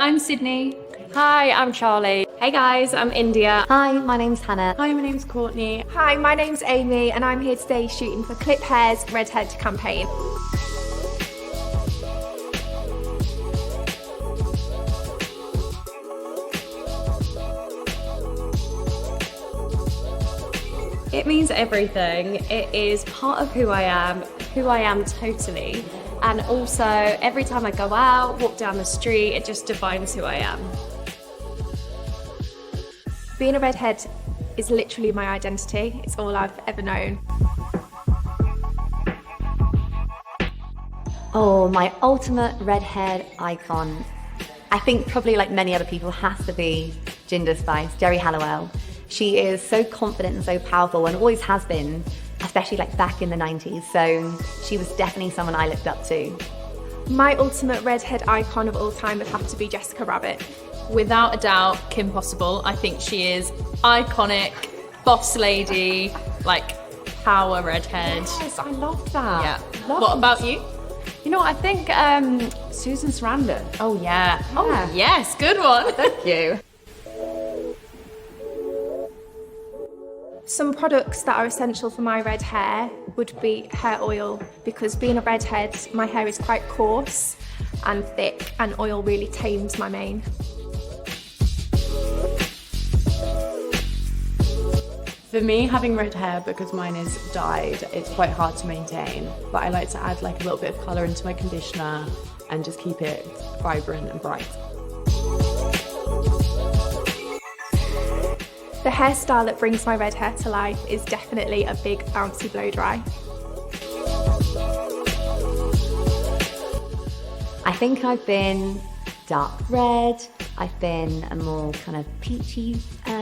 I'm Sydney. Hi, I'm Charlie. Hey guys, I'm India. Hi, my name's Hannah. Hi, my name's Courtney. Hi, my name's Amy and I'm here today shooting for Cliphair's Redhead campaign. It means everything. It is part of who I am totally. And also, every time I go out, walk down the street, it just defines who I am. Being a redhead is literally my identity. It's all I've ever known. Oh, my ultimate redhead icon. I think probably like many other people has to be Ginger Spice, Jerry Halliwell. She is so confident and so powerful and always has been, especially like back in the 90s. So she was definitely someone I looked up to. My ultimate redhead icon of all time would have to be Jessica Rabbit. Without a doubt, Kim Possible. I think she is iconic, boss lady, like power redhead. Yes, I loved that. Yeah. What about you? You know, I think Susan Sarandon. Oh yeah. Yeah. Oh yes, good one. Thank you. Some products that are essential for my red hair would be hair oil, because being a redhead, my hair is quite coarse and thick, and oil really tames my mane. For me, having red hair, because mine is dyed, it's quite hard to maintain. But I like to add like a little bit of colour into my conditioner and just keep it vibrant and bright. The hairstyle that brings my red hair to life is definitely a big bouncy blow dry. I think I've been dark red, I've been a more kind of peachy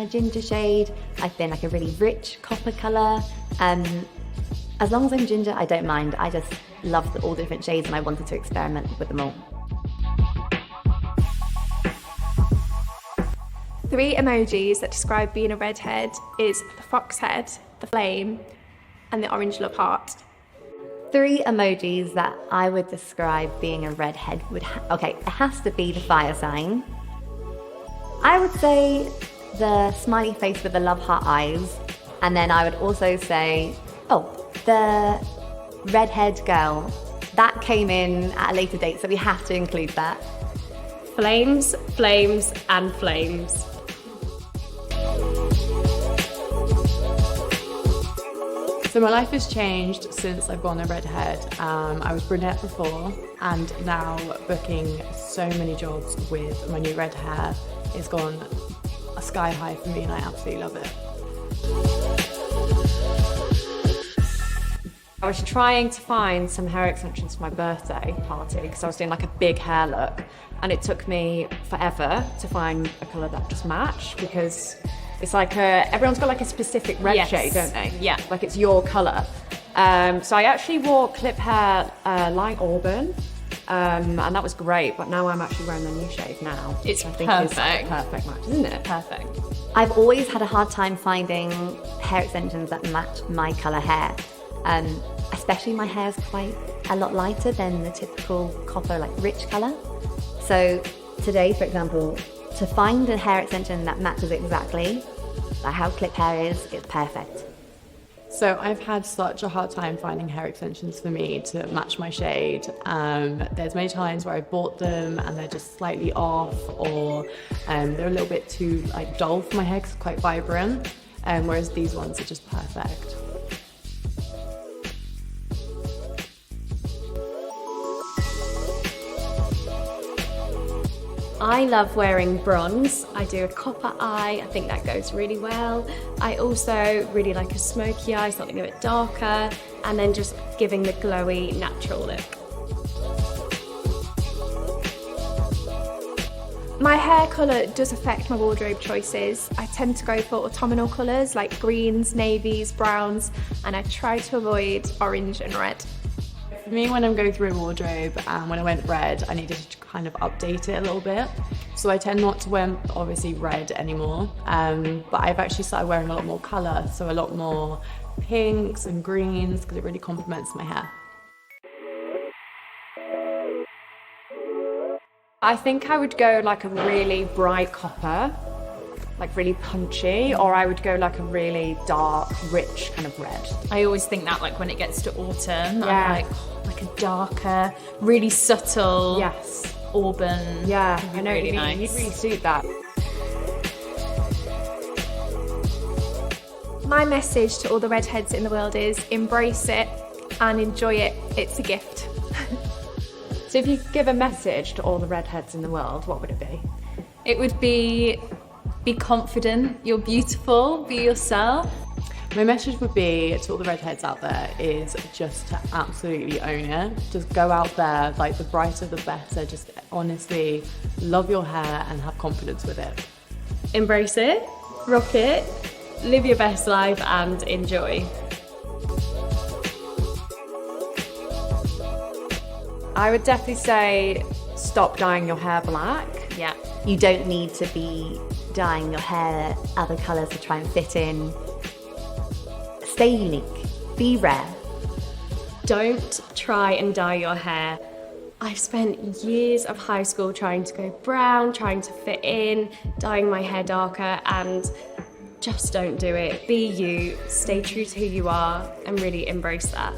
ginger shade, I've been like a really rich copper colour. As long as I'm ginger, I don't mind. I just love all the different shades and I wanted to experiment with them all. 3 emojis that describe being a redhead is the fox head, the flame, and the orange love heart. 3 emojis that I would describe being a redhead would okay, it has to be the fire sign. I would say the smiley face with the love heart eyes, and then I would also say, the redhead girl. That came in at a later date, so we have to include that. Flames, flames, and flames. So my life has changed since I've gone a redhead. I was brunette before, and now booking so many jobs with my new red hair. It's gone a sky high for me and I absolutely love it. I was trying to find some hair extensions for my birthday party because I was doing like a big hair look, and it took me forever to find a colour that just matched, because it's like everyone's got like a specific red shade, don't they? Yeah. Like it's your colour. So I actually wore Cliphair light auburn, and that was great, but now I'm actually wearing the new shade now. It's which I think is like a perfect. perfect match, isn't it? Perfect. I've always had a hard time finding hair extensions that match my colour hair. Especially my hair is quite a lot lighter than the typical copper, like rich colour. So today, for example, to find a hair extension that matches exactly like how Cliphair is, it's perfect. So I've had such a hard time finding hair extensions for me to match my shade. There's many times where I bought them and they're just slightly off, or they're a little bit too like dull for my hair because it's quite vibrant, whereas these ones are just perfect. I love wearing bronze. I do a copper eye, I think that goes really well. I also really like a smoky eye, something a bit darker, and then just giving the glowy, natural look. My hair colour does affect my wardrobe choices. I tend to go for autumnal colours like greens, navies, browns, and I try to avoid orange and red. For me, when I'm going through a wardrobe and when I went red, I needed to kind of update it a little bit. So I tend not to wear, obviously, red anymore. But I've actually started wearing a lot more colour, so a lot more pinks and greens, because it really complements my hair. I think I would go like a really bright copper, like really punchy, or I would go like a really dark, rich kind of red. I always think that like when it gets to autumn, Yeah. I'm like, oh, like a darker, really subtle Yes. auburn. Yeah, would be I know what really you mean. nice. You'd really suit that. My message to all the redheads in the world is embrace it and enjoy it. It's a gift. So if you could give a message to all the redheads in the world, what would it be? It would be confident, you're beautiful, be yourself. My message would be to all the redheads out there is just to absolutely own it. Just go out there, like the brighter the better. Just honestly love your hair and have confidence with it. Embrace it, rock it, live your best life and enjoy. I would definitely say stop dyeing your hair black. Yeah. You don't need to be dyeing your hair other colours to try and fit in. Stay unique. Be rare. Don't try and dye your hair. I've spent years of high school trying to go brown, trying to fit in, dyeing my hair darker, and just don't do it. Be you, stay true to who you are, and really embrace that.